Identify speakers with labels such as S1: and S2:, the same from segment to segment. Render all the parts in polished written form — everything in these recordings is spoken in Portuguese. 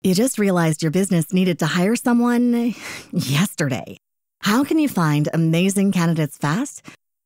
S1: You just realized your business needed to hire someone yesterday. How can you find amazing candidates fast?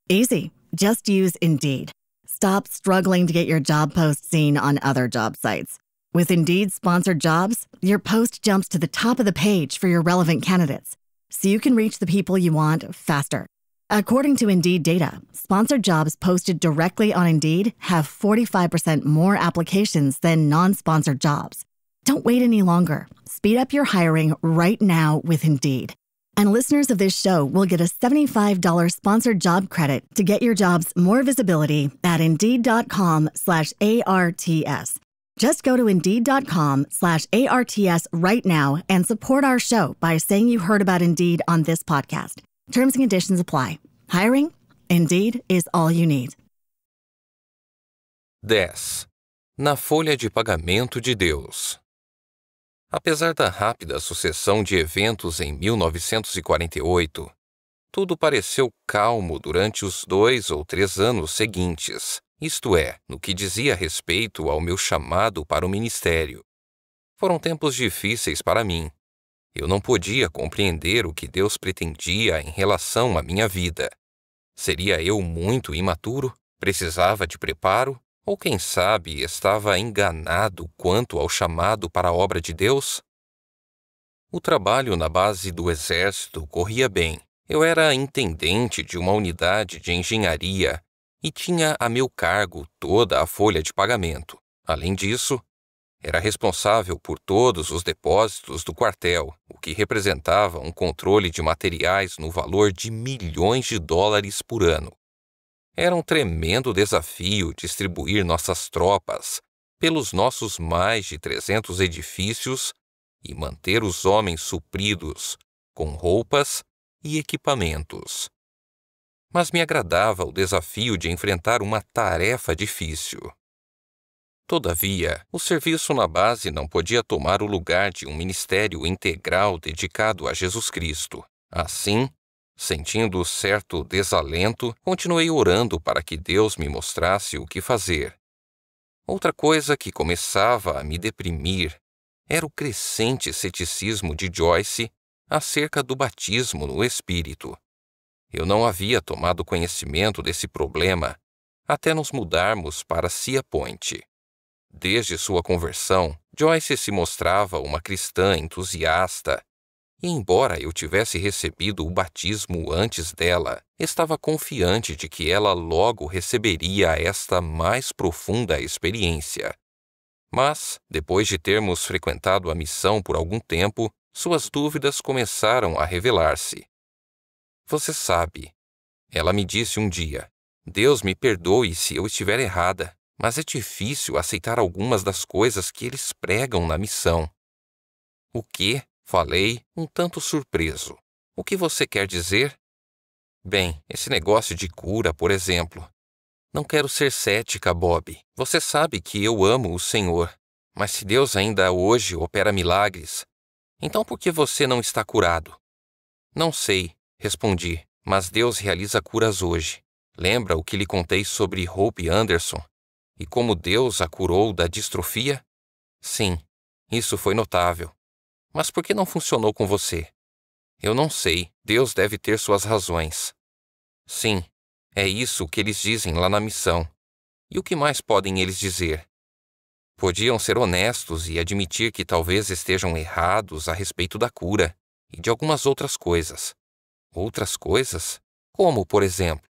S1: Easy. Just use Indeed. Stop struggling to get your job post seen on other job sites. With Indeed sponsored jobs, your post jumps to the top of the page for your relevant candidates, so you can reach the people you want faster. According to Indeed data, sponsored jobs posted directly on Indeed have 45% more applications than non-sponsored jobs. Don't wait any longer. Speed up your hiring right now with Indeed. And listeners of this show will get a $75 sponsored job credit to get your jobs more visibility at Indeed.com/ARTS. Just go to Indeed.com/ARTS right now and support our show by saying you heard about Indeed on this podcast. Terms and conditions apply. Hiring? Indeed is all you need.
S2: 10. Na folha de pagamento de Deus. Apesar da rápida sucessão de eventos em 1948, tudo pareceu calmo durante os 2 ou 3 anos seguintes, isto é, no que dizia respeito ao meu chamado para o ministério. Foram tempos difíceis para mim. Eu não podia compreender o que Deus pretendia em relação à minha vida. Seria eu muito imaturo? Precisava de preparo? Ou quem sabe estava enganado quanto ao chamado para a obra de Deus? O trabalho na base do exército corria bem. Eu era intendente de uma unidade de engenharia e tinha a meu cargo toda a folha de pagamento. Além disso, era responsável por todos os depósitos do quartel, o que representava um controle de materiais no valor de milhões de dólares por ano. Era um tremendo desafio distribuir nossas tropas pelos nossos mais de 300 edifícios e manter os homens supridos com roupas e equipamentos. Mas me agradava o desafio de enfrentar uma tarefa difícil. Todavia, o serviço na base não podia tomar o lugar de um ministério integral dedicado a Jesus Cristo. Assim, sentindo certo desalento, continuei orando para que Deus me mostrasse o que fazer. Outra coisa que começava a me deprimir era o crescente ceticismo de Joyce acerca do batismo no Espírito. Eu não havia tomado conhecimento desse problema até nos mudarmos para Sea Point. Desde sua conversão, Joyce se mostrava uma cristã entusiasta. E embora eu tivesse recebido o batismo antes dela, estava confiante de que ela logo receberia esta mais profunda experiência. Mas, depois de termos frequentado a missão por algum tempo, suas dúvidas começaram a revelar-se. Você sabe, ela me disse um dia, Deus me perdoe se eu estiver errada, mas é difícil aceitar algumas das coisas que eles pregam na missão. O quê? Falei, um tanto surpreso. O que você quer dizer? Bem, esse negócio de cura, por exemplo. Não quero ser cética, Bob. Você sabe que eu amo o Senhor. Mas se Deus ainda hoje opera milagres, então por que você não está curado? Não sei, respondi, mas Deus realiza curas hoje. Lembra o que lhe contei sobre Hope Anderson? E como Deus a curou da distrofia? Sim, isso foi notável. Mas por que não funcionou com você? Eu não sei, Deus deve ter suas razões. Sim, é isso que eles dizem lá na missão. E o que mais podem eles dizer? Podiam ser honestos e admitir que talvez estejam errados a respeito da cura e de algumas outras coisas. Outras coisas? Como, por exemplo?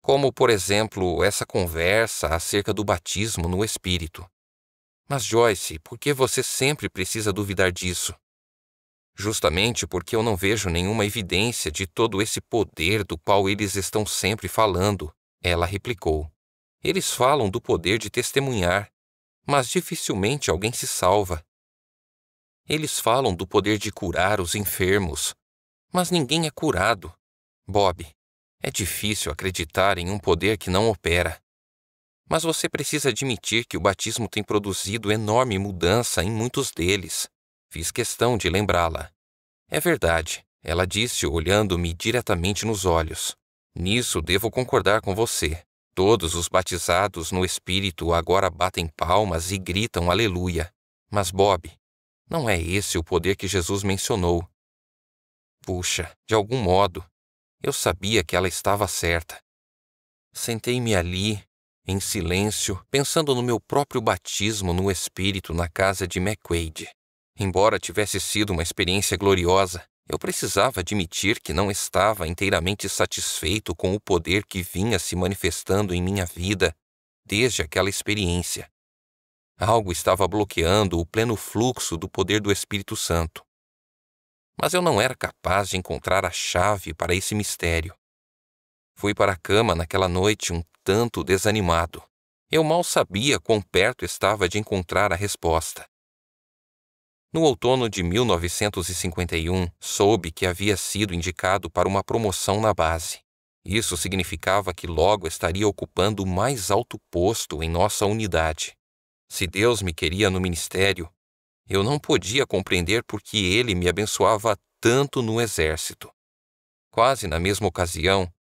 S2: Como, por exemplo, essa conversa acerca do batismo no Espírito. Mas, Joyce, por que você sempre precisa duvidar disso? Justamente porque eu não vejo nenhuma evidência de todo esse poder do qual eles estão sempre falando, ela replicou. Eles falam do poder de testemunhar, mas dificilmente alguém se salva. Eles falam do poder de curar os enfermos, mas ninguém é curado. Bob, é difícil acreditar em um poder que não opera. Mas você precisa admitir que o batismo tem produzido enorme mudança em muitos deles. Fiz questão de lembrá-la. É verdade, ela disse olhando-me diretamente nos olhos. Nisso devo concordar com você. Todos os batizados no Espírito agora batem palmas e gritam aleluia. Mas, Bob, Não é esse o poder que Jesus mencionou. Puxa, de algum modo, eu sabia que ela estava certa. Sentei-me ali, em silêncio, pensando no meu próprio batismo no Espírito na casa de McQuaid. Embora tivesse sido uma experiência gloriosa, eu precisava admitir que não estava inteiramente satisfeito com o poder que vinha se manifestando em minha vida desde aquela experiência. Algo estava bloqueando o pleno fluxo do poder do Espírito Santo. Mas eu não era capaz de encontrar a chave para esse mistério. Fui para a cama naquela noite um tanto desanimado. Eu mal sabia quão perto estava de encontrar a resposta. No outono de 1951, soube que havia sido indicado para uma promoção na base. Isso significava que logo estaria ocupando o mais alto posto em nossa unidade. Se Deus me queria no ministério, eu não podia compreender por que Ele me abençoava tanto no exército. Quase na mesma ocasião,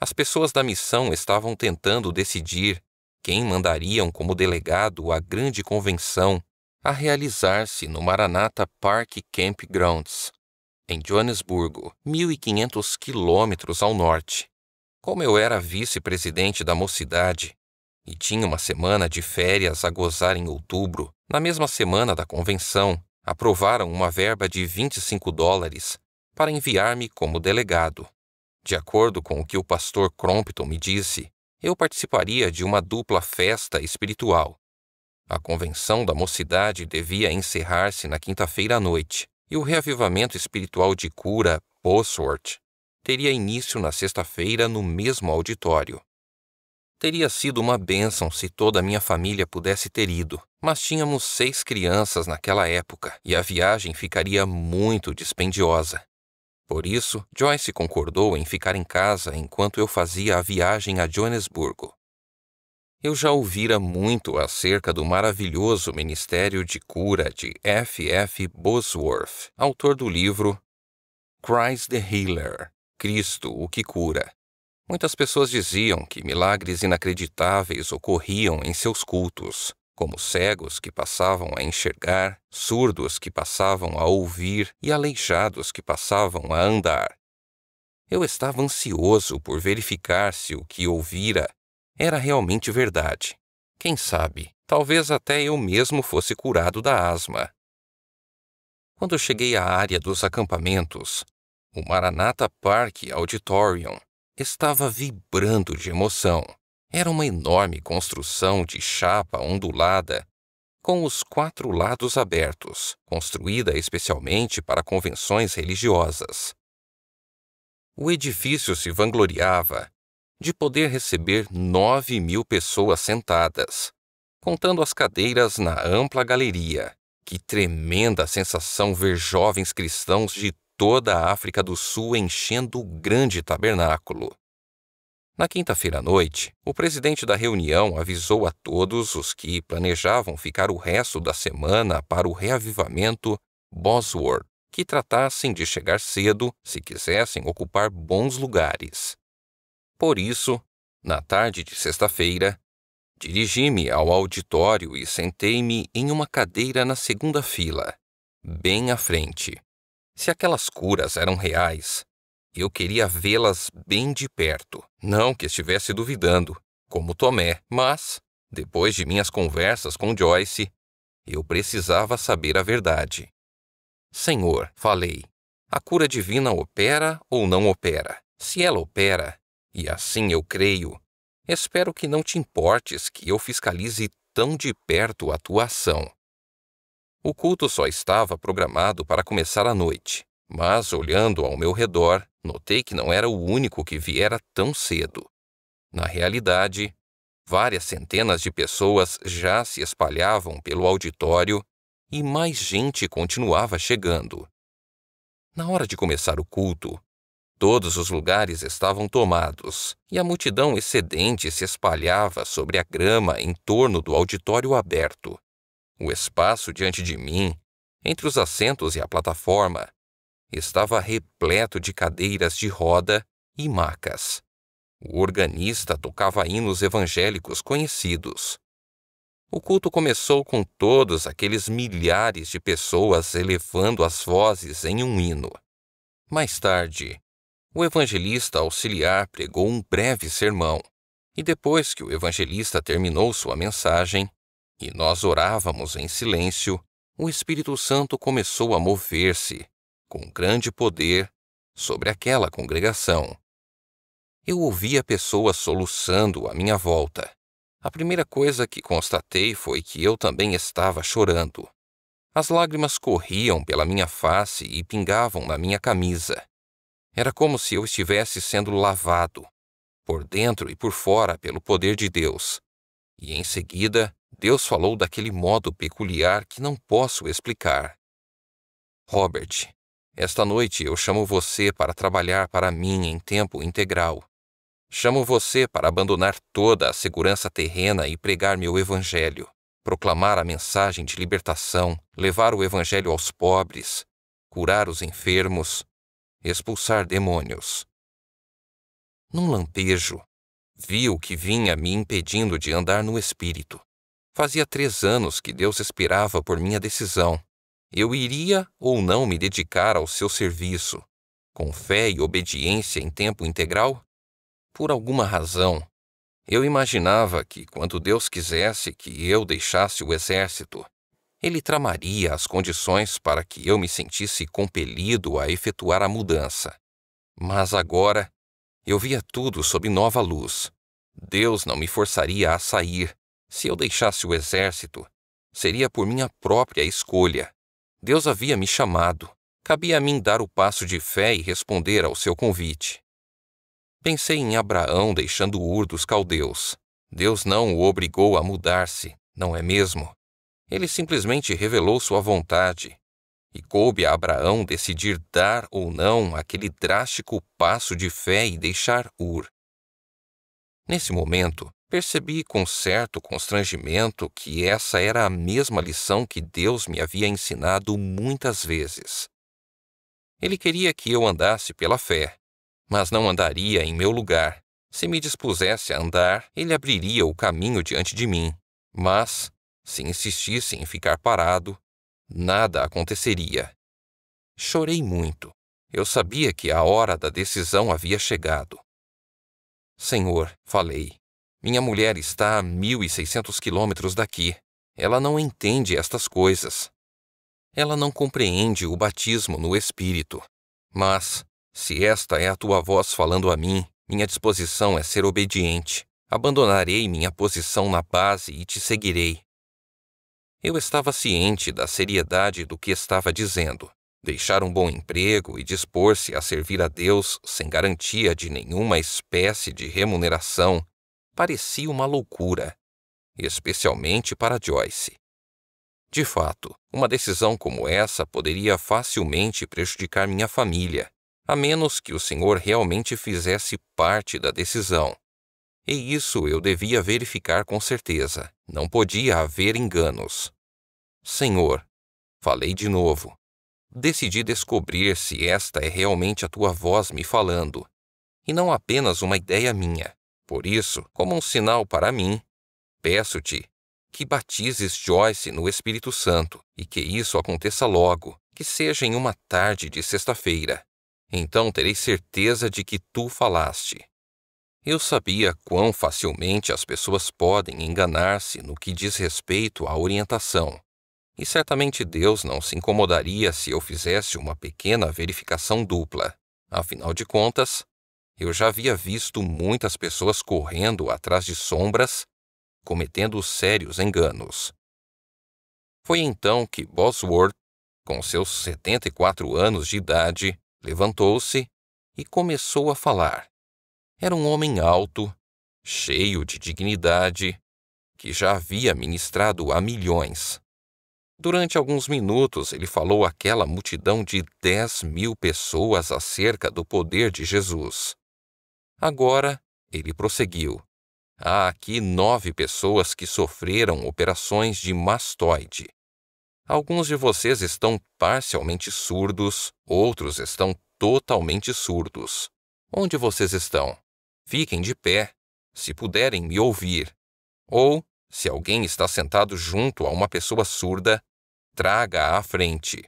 S2: as pessoas da missão estavam tentando decidir quem mandariam como delegado à grande convenção a realizar-se no Maranatha Park Campgrounds, em Joanesburgo, 1.500 quilômetros ao norte. Como eu era vice-presidente da mocidade e tinha uma semana de férias a gozar em outubro, na mesma semana da convenção, aprovaram uma verba de $25 para enviar-me como delegado. De acordo com o que o pastor Crompton me disse, eu participaria de uma dupla festa espiritual. A convenção da mocidade devia encerrar-se na quinta-feira à noite, e o reavivamento espiritual de cura, Bosworth, teria início na sexta-feira no mesmo auditório. Teria sido uma bênção se toda a minha família pudesse ter ido, mas tínhamos 6 crianças naquela época e a viagem ficaria muito dispendiosa. Por isso, Joyce concordou em ficar em casa enquanto eu fazia a viagem a Joanesburgo. Eu já ouvira muito acerca do maravilhoso ministério de cura de F.F. Bosworth, autor do livro Christ the Healer, Cristo, o que cura. Muitas pessoas diziam que milagres inacreditáveis ocorriam em seus cultos, como cegos que passavam a enxergar, surdos que passavam a ouvir e aleijados que passavam a andar. Eu estava ansioso por verificar se o que ouvira era realmente verdade. Quem sabe, talvez até eu mesmo fosse curado da asma. Quando cheguei à área dos acampamentos, o Maranatha Park Auditorium estava vibrando de emoção. Era uma enorme construção de chapa ondulada, com os 4 lados abertos, construída especialmente para convenções religiosas. O edifício se vangloriava de poder receber 9.000 pessoas sentadas, contando as cadeiras na ampla galeria. Que tremenda sensação ver jovens cristãos de toda a África do Sul enchendo o grande tabernáculo. Na quinta-feira à noite, o presidente da reunião avisou a todos os que planejavam ficar o resto da semana para o reavivamento Bosworth que tratassem de chegar cedo se quisessem ocupar bons lugares. Por isso, na tarde de sexta-feira, dirigi-me ao auditório e sentei-me em uma cadeira na segunda fila, bem à frente. Se aquelas curas eram reais, eu queria vê-las bem de perto, não que estivesse duvidando, como Tomé, mas, depois de minhas conversas com Joyce, eu precisava saber a verdade. Senhor, falei, a cura divina opera ou não opera? Se ela opera, e assim eu creio, espero que não te importes que eu fiscalize tão de perto a tua ação. O culto só estava programado para começar à noite, mas olhando ao meu redor, notei que não era o único que viera tão cedo. Na realidade, várias centenas de pessoas já se espalhavam pelo auditório e mais gente continuava chegando. Na hora de começar o culto, todos os lugares estavam tomados e a multidão excedente se espalhava sobre a grama em torno do auditório aberto. O espaço diante de mim, entre os assentos e a plataforma, estava repleto de cadeiras de roda e macas. O organista tocava hinos evangélicos conhecidos. O culto começou com todos aqueles milhares de pessoas elevando as vozes em um hino. Mais tarde, o evangelista auxiliar pregou um breve sermão, e depois que o evangelista terminou sua mensagem, e nós orávamos em silêncio, o Espírito Santo começou a mover-se, com grande poder, sobre aquela congregação. Eu ouvia pessoas soluçando à minha volta. A primeira coisa que constatei foi que eu também estava chorando. As lágrimas corriam pela minha face e pingavam na minha camisa. Era como se eu estivesse sendo lavado, por dentro e por fora, pelo poder de Deus. E em seguida, Deus falou daquele modo peculiar que não posso explicar. Robert, esta noite eu chamo você para trabalhar para mim em tempo integral. Chamo você para abandonar toda a segurança terrena e pregar meu evangelho, proclamar a mensagem de libertação, levar o evangelho aos pobres, curar os enfermos, expulsar demônios. Num lampejo, vi o que vinha me impedindo de andar no Espírito. Fazia 3 anos que Deus esperava por minha decisão. Eu iria ou não me dedicar ao seu serviço, com fé e obediência em tempo integral? Por alguma razão, eu imaginava que quando Deus quisesse que eu deixasse o exército, Ele tramaria as condições para que eu me sentisse compelido a efetuar a mudança. Mas agora, eu via tudo sob nova luz. Deus não me forçaria a sair. Se eu deixasse o exército, seria por minha própria escolha. Deus havia me chamado. Cabia a mim dar o passo de fé e responder ao seu convite. Pensei em Abraão deixando Ur dos Caldeus. Deus não o obrigou a mudar-se, não é mesmo? Ele simplesmente revelou sua vontade. E coube a Abraão decidir dar ou não aquele drástico passo de fé e deixar Ur. Nesse momento, percebi com certo constrangimento que essa era a mesma lição que Deus me havia ensinado muitas vezes. Ele queria que eu andasse pela fé, mas não andaria em meu lugar. Se me dispusesse a andar, ele abriria o caminho diante de mim. Mas, se insistisse em ficar parado, nada aconteceria. Chorei muito. Eu sabia que a hora da decisão havia chegado. Senhor, falei, minha mulher está a 1.600 quilômetros daqui. Ela não entende estas coisas. Ela não compreende o batismo no Espírito. Mas, se esta é a tua voz falando a mim, minha disposição é ser obediente. Abandonarei minha posição na base e te seguirei. Eu estava ciente da seriedade do que estava dizendo. Deixar um bom emprego e dispor-se a servir a Deus sem garantia de nenhuma espécie de remuneração parecia uma loucura, especialmente para Joyce. De fato, uma decisão como essa poderia facilmente prejudicar minha família, a menos que o Senhor realmente fizesse parte da decisão. E isso eu devia verificar com certeza. Não podia haver enganos. Senhor, falei de novo. Decidi descobrir se esta é realmente a tua voz me falando, e não apenas uma ideia minha. Por isso, como um sinal para mim, peço-te que batizes Joyce no Espírito Santo e que isso aconteça logo, que seja em uma tarde de sexta-feira. Então terei certeza de que tu falaste. Eu sabia quão facilmente as pessoas podem enganar-se no que diz respeito à orientação. E certamente Deus não se incomodaria se eu fizesse uma pequena verificação dupla. Afinal de contas, eu já havia visto muitas pessoas correndo atrás de sombras, cometendo sérios enganos. Foi então que Bosworth, com seus 74 anos de idade, levantou-se e começou a falar. Era um homem alto, cheio de dignidade, que já havia ministrado a milhões. Durante alguns minutos ele falou àquela multidão de 10.000 pessoas acerca do poder de Jesus. Agora, ele prosseguiu. Há aqui 9 pessoas que sofreram operações de mastoide. Alguns de vocês estão parcialmente surdos, outros estão totalmente surdos. Onde vocês estão? Fiquem de pé, se puderem me ouvir. Ou, Se alguém está sentado junto a uma pessoa surda, traga-a à frente.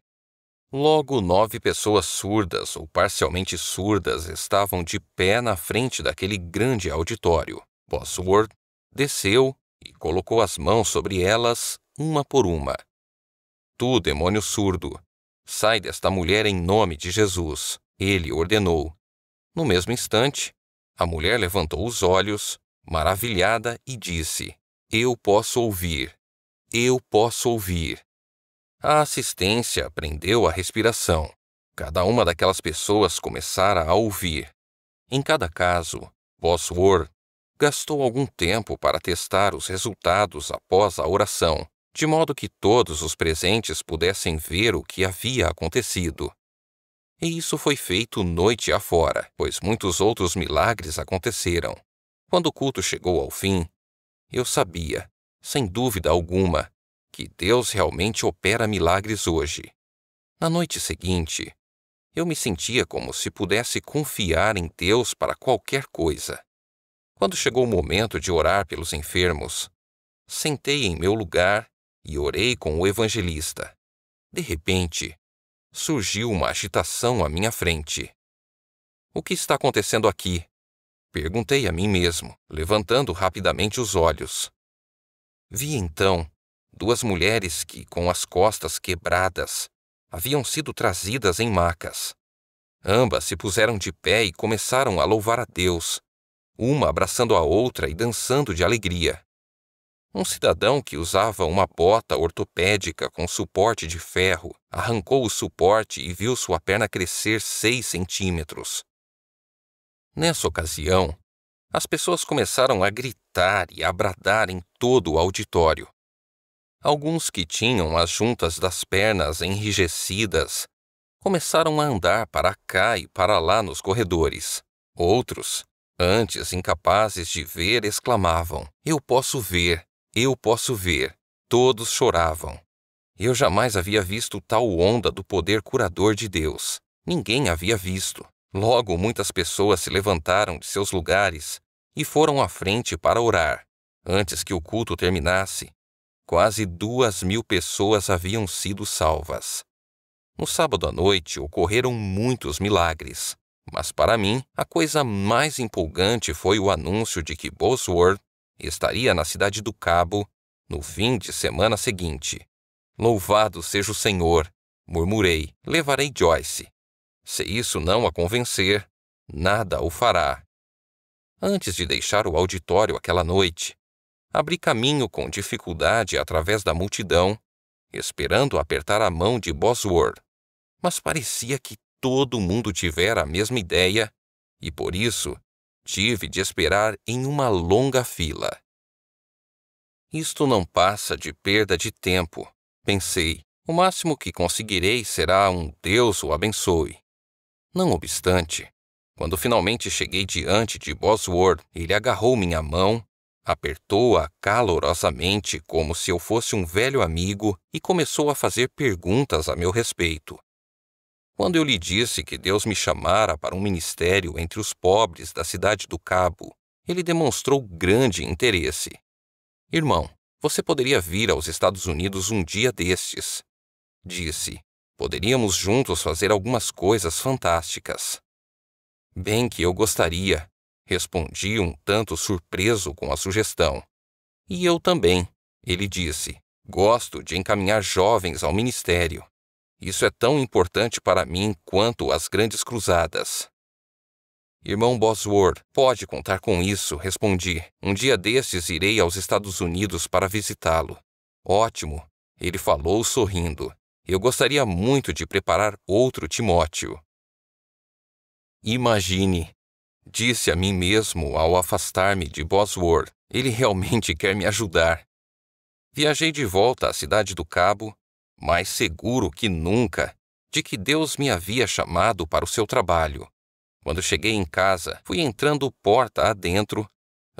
S2: Logo, 9 pessoas surdas ou parcialmente surdas estavam de pé na frente daquele grande auditório. Bosworth desceu e colocou as mãos sobre elas, uma por uma. Tu, demônio surdo, sai desta mulher em nome de Jesus, ele ordenou. No mesmo instante, a mulher levantou os olhos, maravilhada, e disse: Eu posso ouvir. Eu posso ouvir. A assistência prendeu a respiração. Cada uma daquelas pessoas começara a ouvir. Em cada caso, Bosworth gastou algum tempo para testar os resultados após a oração, de modo que todos os presentes pudessem ver o que havia acontecido. E isso foi feito noite afora, pois muitos outros milagres aconteceram. Quando o culto chegou ao fim, eu sabia, sem dúvida alguma, que Deus realmente opera milagres hoje. Na noite seguinte, eu me sentia como se pudesse confiar em Deus para qualquer coisa. Quando chegou o momento de orar pelos enfermos, sentei em meu lugar e orei com o evangelista. De repente, surgiu uma agitação à minha frente. O que está acontecendo aqui? Perguntei a mim mesmo, levantando rapidamente os olhos. Vi então 2 mulheres que, com as costas quebradas, haviam sido trazidas em macas. Ambas se puseram de pé e começaram a louvar a Deus, uma abraçando a outra e dançando de alegria. Um cidadão que usava uma bota ortopédica com suporte de ferro arrancou o suporte e viu sua perna crescer 6 centímetros. Nessa ocasião, as pessoas começaram a gritar e a bradar em todo o auditório. Alguns que tinham as juntas das pernas enrijecidas começaram a andar para cá e para lá nos corredores. Outros, antes incapazes de ver, exclamavam: Eu posso ver, eu posso ver. Todos choravam. Eu jamais havia visto tal onda do poder curador de Deus. Ninguém havia visto. Logo, muitas pessoas se levantaram de seus lugares e foram à frente para orar. Antes que o culto terminasse, quase 2.000 pessoas haviam sido salvas. No sábado à noite ocorreram muitos milagres, mas para mim a coisa mais empolgante foi o anúncio de que Bosworth estaria na cidade do Cabo no fim de semana seguinte. Louvado seja o Senhor, murmurei, levarei Joyce. Se isso não a convencer, nada o fará. Antes de deixar o auditório aquela noite, abri caminho com dificuldade através da multidão, esperando apertar a mão de Bosworth, mas parecia que todo mundo tivera a mesma ideia e, por isso, tive de esperar em uma longa fila. Isto não passa de perda de tempo, pensei. O máximo que conseguirei será um Deus o abençoe. Não obstante, quando finalmente cheguei diante de Bosworth, ele agarrou minha mão, apertou-a calorosamente como se eu fosse um velho amigo e começou a fazer perguntas a meu respeito. Quando eu lhe disse que Deus me chamara para um ministério entre os pobres da cidade do Cabo, ele demonstrou grande interesse. Irmão, você poderia vir aos Estados Unidos um dia destes, disse. Poderíamos juntos fazer algumas coisas fantásticas. Bem que eu gostaria, respondi um tanto surpreso com a sugestão. E eu também, ele disse. Gosto de encaminhar jovens ao ministério. Isso é tão importante para mim quanto as grandes cruzadas. Irmão Bosworth, pode contar com isso, respondi. Um dia destes irei aos Estados Unidos para visitá-lo. Ótimo, ele falou sorrindo. Eu gostaria muito de preparar outro Timóteo. Imagine, disse a mim mesmo ao afastar-me de Bosworth. Ele realmente quer me ajudar. Viajei de volta à cidade do Cabo, mais seguro que nunca de que Deus me havia chamado para o seu trabalho. Quando cheguei em casa, fui entrando porta adentro,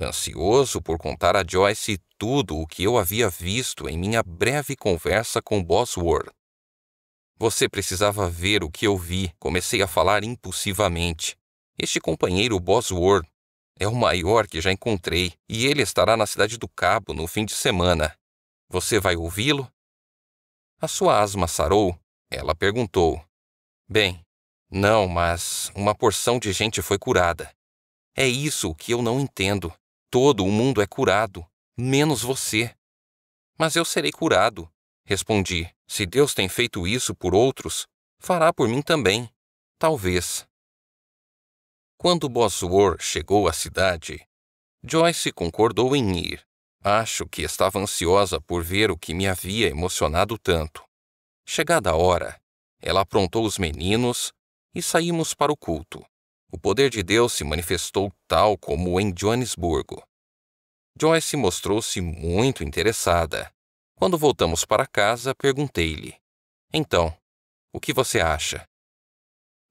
S2: ansioso por contar a Joyce tudo o que eu havia visto em minha breve conversa com Bosworth. Você precisava ver o que eu vi, comecei a falar impulsivamente. Este companheiro Bosworth É o maior que já encontrei, e ele estará na Cidade do Cabo no fim de semana. Você vai ouvi-lo? A sua asma sarou? Ela perguntou. Bem, não, mas uma porção de gente foi curada. É isso que eu não entendo. Todo o mundo é curado, menos você. Mas eu serei curado, respondi. Se Deus tem feito isso por outros, fará por mim também. Talvez. Quando Bosworth chegou à cidade, Joyce concordou em ir. Acho que estava ansiosa por ver o que me havia emocionado tanto. Chegada a hora, ela aprontou os meninos e saímos para o culto. O poder de Deus se manifestou tal como em Joanesburgo. Joyce mostrou-se muito interessada. Quando voltamos para casa, perguntei-lhe: Então, o que você acha?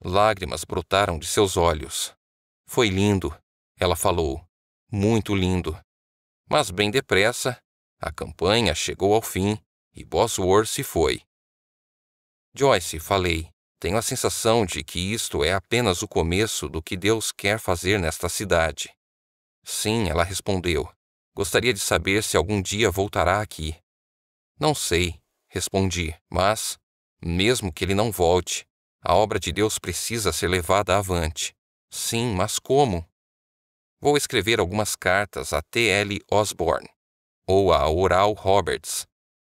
S2: Lágrimas brotaram de seus olhos. Foi lindo, ela falou. Muito lindo. Mas bem depressa, a campanha chegou ao fim e Bosworth se foi. Joyce, falei, tenho a sensação de que isto é apenas o começo do que Deus quer fazer nesta cidade. Sim, ela respondeu. Gostaria de saber se algum dia voltará aqui. Não sei, respondi, mas, mesmo que ele não volte, a obra de Deus precisa ser levada avante. Sim, mas como? Vou escrever algumas cartas a T. L. Osborne, ou a Oral Roberts,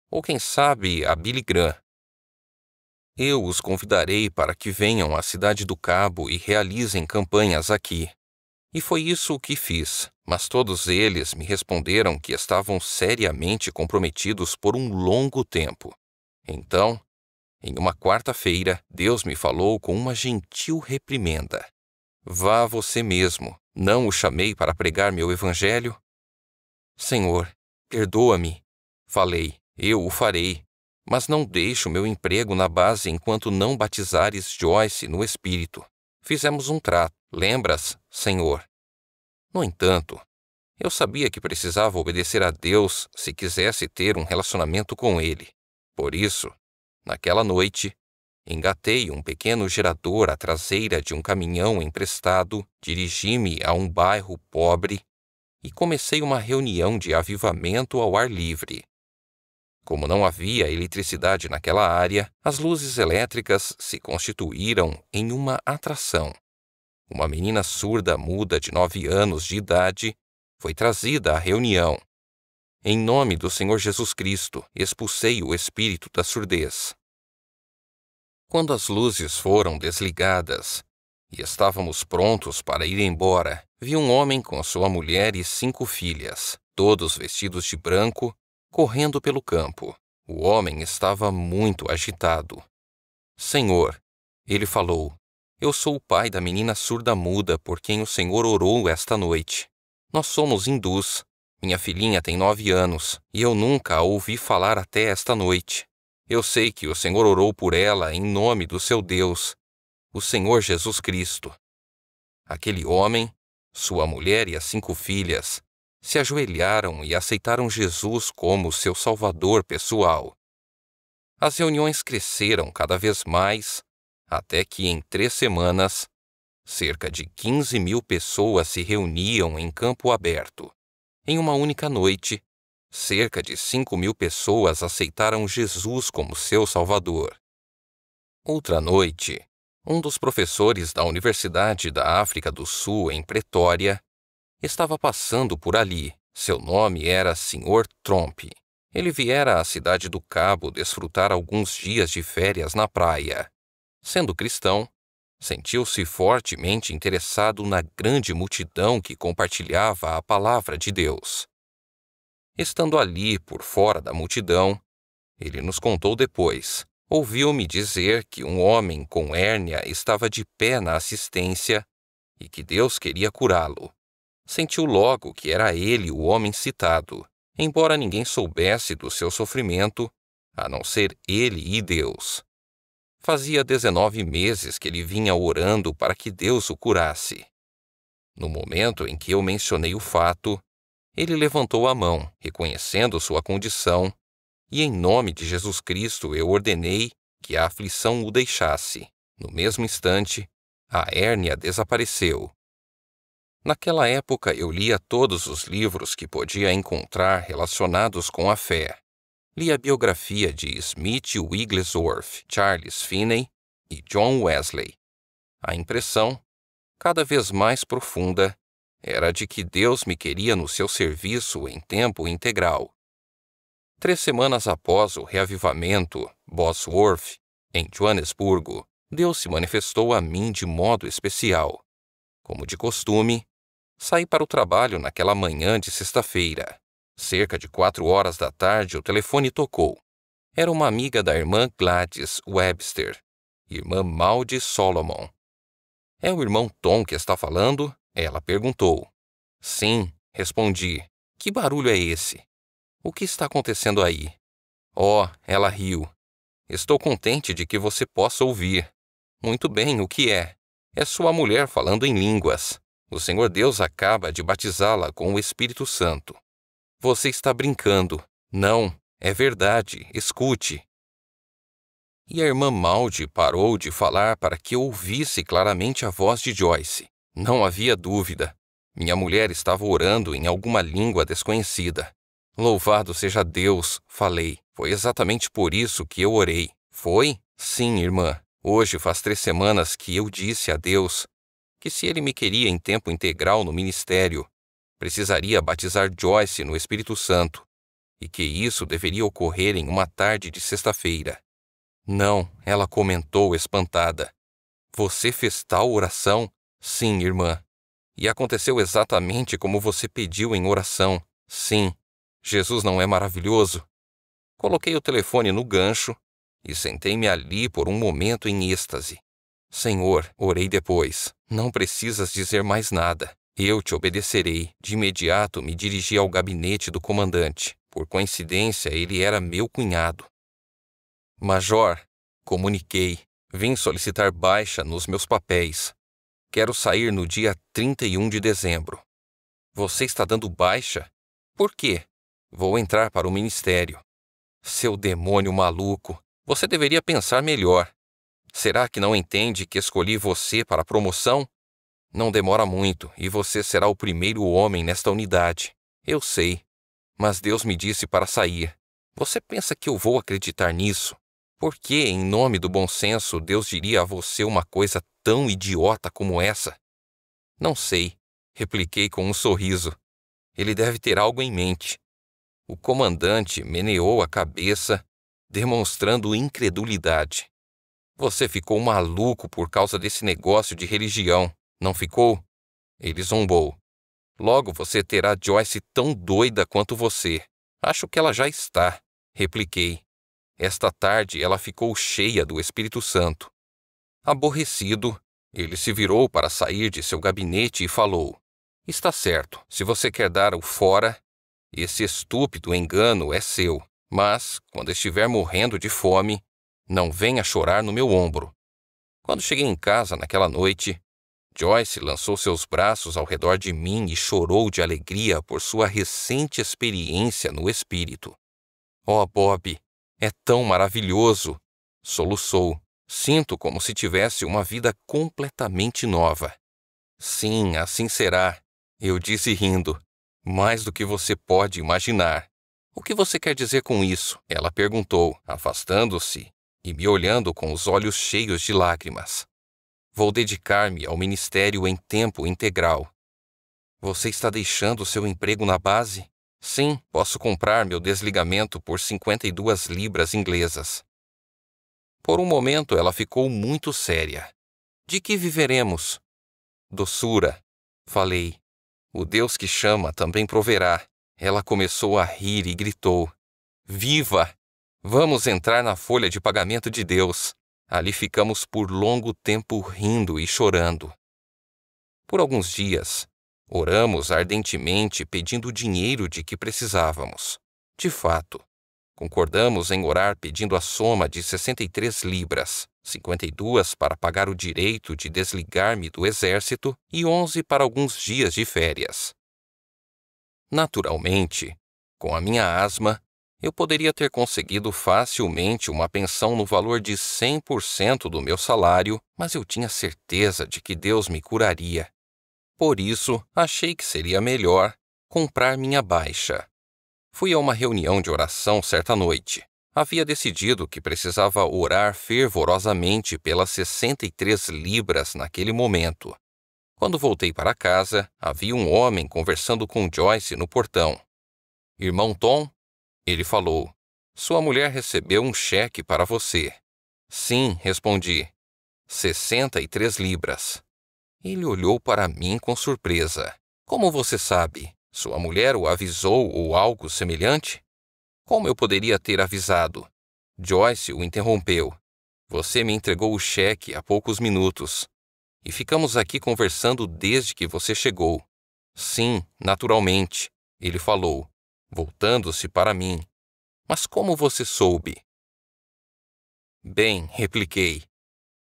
S2: ou quem sabe a Billy Graham. Eu os convidarei para que venham à Cidade do Cabo e realizem campanhas aqui. E foi isso o que fiz, mas todos eles me responderam que estavam seriamente comprometidos por um longo tempo. Então, em uma quarta-feira, Deus me falou com uma gentil reprimenda. Vá você mesmo, não o chamei para pregar meu evangelho? Senhor, perdoa-me. Falei, eu o farei, mas não deixo meu emprego na base enquanto não batizares Joyce no Espírito. Fizemos um trato, lembras, Senhor? No entanto, eu sabia que precisava obedecer a Deus se quisesse ter um relacionamento com Ele. Por isso, naquela noite, engatei um pequeno gerador à traseira de um caminhão emprestado, dirigi-me a um bairro pobre e comecei uma reunião de avivamento ao ar livre. Como não havia eletricidade naquela área, as luzes elétricas se constituíram em uma atração. Uma menina surda muda de 9 anos de idade foi trazida à reunião. Em nome do Senhor Jesus Cristo, expulsei o espírito da surdez. Quando as luzes foram desligadas e estávamos prontos para ir embora, vi um homem com sua mulher e 5 filhas, todos vestidos de branco, correndo pelo campo. O homem estava muito agitado. Senhor, ele falou, eu sou o pai da menina surda-muda por quem o Senhor orou esta noite. Nós somos hindus. Minha filhinha tem 9 anos e eu nunca a ouvi falar até esta noite. Eu sei que o Senhor orou por ela em nome do seu Deus, o Senhor Jesus Cristo. Aquele homem, sua mulher e as 5 filhas se ajoelharam e aceitaram Jesus como seu Salvador pessoal. As reuniões cresceram cada vez mais, até que em 3 semanas, cerca de 15.000 pessoas se reuniam em campo aberto. Em uma única noite, cerca de 5.000 pessoas aceitaram Jesus como seu Salvador. Outra noite, um dos professores da Universidade da África do Sul, em Pretória, estava passando por ali. Seu nome era Sr. Tromp. Ele viera à Cidade do Cabo desfrutar alguns dias de férias na praia. Sendo cristão, sentiu-se fortemente interessado na grande multidão que compartilhava a palavra de Deus. Estando ali por fora da multidão, ele nos contou depois. Ouviu-me dizer que um homem com hérnia estava de pé na assistência e que Deus queria curá-lo. Sentiu logo que era ele o homem citado, embora ninguém soubesse do seu sofrimento, a não ser ele e Deus. Fazia 19 meses que ele vinha orando para que Deus o curasse. No momento em que eu mencionei o fato, ele levantou a mão, reconhecendo sua condição, e em nome de Jesus Cristo eu ordenei que a aflição o deixasse. No mesmo instante, a hérnia desapareceu. Naquela época eu lia todos os livros que podia encontrar relacionados com a fé. Li a biografia de Smith Wigglesworth, Charles Finney e John Wesley. A impressão, cada vez mais profunda, era de que Deus me queria no seu serviço em tempo integral. 3 semanas após o reavivamento Bosworth, em Joanesburgo, Deus se manifestou a mim de modo especial. Como de costume, saí para o trabalho naquela manhã de sexta-feira. Cerca de 4 horas da tarde o telefone tocou. Era uma amiga da irmã Gladys Webster, irmã Maudie Solomon. É o irmão Tom que está falando? Ela perguntou. Sim, respondi. Que barulho é esse? O que está acontecendo aí? Oh, ela riu. Estou contente de que você possa ouvir. Muito bem, o que é? É sua mulher falando em línguas. O Senhor Deus acaba de batizá-la com o Espírito Santo. Você está brincando. Não, é verdade, escute. E a irmã Maudie parou de falar para que eu ouvisse claramente a voz de Joyce. Não havia dúvida. Minha mulher estava orando em alguma língua desconhecida. Louvado seja Deus, falei. Foi exatamente por isso que eu orei. Foi? Sim, irmã. Hoje faz 3 semanas que eu disse a Deus que se Ele me queria em tempo integral no ministério, precisaria batizar Joyce no Espírito Santo, e que isso deveria ocorrer em uma tarde de sexta-feira. Não, ela comentou espantada. Você fez tal oração? Sim, irmã. E aconteceu exatamente como você pediu em oração. Sim. Jesus não é maravilhoso? Coloquei o telefone no gancho e sentei-me ali por um momento em êxtase. Senhor, orei depois, não precisas dizer mais nada. Eu te obedecerei. De imediato me dirigi ao gabinete do comandante. Por coincidência, ele era meu cunhado. Major, comuniquei, vim solicitar baixa nos meus papéis. Quero sair no dia 31 de dezembro. Você está dando baixa? Por quê? Vou entrar para o ministério. Seu demônio maluco, você deveria pensar melhor. Será que não entende que escolhi você para a promoção? Não demora muito e você será o primeiro homem nesta unidade. Eu sei, mas Deus me disse para sair. Você pensa que eu vou acreditar nisso? Por que, em nome do bom senso, Deus diria a você uma coisa tão idiota como essa? Não sei, repliquei com um sorriso. Ele deve ter algo em mente. O comandante meneou a cabeça, demonstrando incredulidade. Você ficou maluco por causa desse negócio de religião, não ficou? Ele zombou. Logo você terá Joyce tão doida quanto você. Acho que ela já está, repliquei. Esta tarde ela ficou cheia do Espírito Santo. Aborrecido, ele se virou para sair de seu gabinete e falou: Está certo, se você quer dar o fora, esse estúpido engano é seu, mas, quando estiver morrendo de fome, não venha chorar no meu ombro. Quando cheguei em casa naquela noite, Joyce lançou seus braços ao redor de mim e chorou de alegria por sua recente experiência no espírito. Oh, Bob, é tão maravilhoso! Soluçou. Sinto como se tivesse uma vida completamente nova. Sim, assim será, eu disse rindo. Mais do que você pode imaginar. O que você quer dizer com isso? Ela perguntou, afastando-se e me olhando com os olhos cheios de lágrimas. Vou dedicar-me ao ministério em tempo integral. Você está deixando seu emprego na base? Sim, posso comprar meu desligamento por 52 libras inglesas. Por um momento ela ficou muito séria. De que viveremos? Doçura, falei. O Deus que chama também proverá. Ela começou a rir e gritou. Viva! Vamos entrar na folha de pagamento de Deus. Ali ficamos por longo tempo rindo e chorando. Por alguns dias, oramos ardentemente pedindo o dinheiro de que precisávamos. De fato, concordamos em orar pedindo a soma de 63 libras, 52 para pagar o direito de desligar-me do exército e 11 para alguns dias de férias. Naturalmente, com a minha asma, eu poderia ter conseguido facilmente uma pensão no valor de 100% do meu salário, mas eu tinha certeza de que Deus me curaria. Por isso, achei que seria melhor comprar minha baixa. Fui a uma reunião de oração certa noite. Havia decidido que precisava orar fervorosamente pelas 63 libras naquele momento. Quando voltei para casa, havia um homem conversando com Joyce no portão. Irmão Tom, ele falou, sua mulher recebeu um cheque para você. Sim, respondi. 63 libras. Ele olhou para mim com surpresa. Como você sabe? Sua mulher o avisou ou algo semelhante? Como eu poderia ter avisado? Joyce o interrompeu. Você me entregou o cheque há poucos minutos. E ficamos aqui conversando desde que você chegou. Sim, naturalmente, ele falou, voltando-se para mim. Mas como você soube? Bem, repliquei.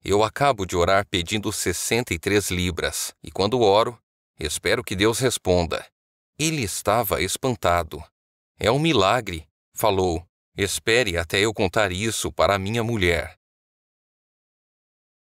S2: Eu acabo de orar pedindo 63 libras, e quando oro, espero que Deus responda. Ele estava espantado. É um milagre, falou. Espere até eu contar isso para minha mulher.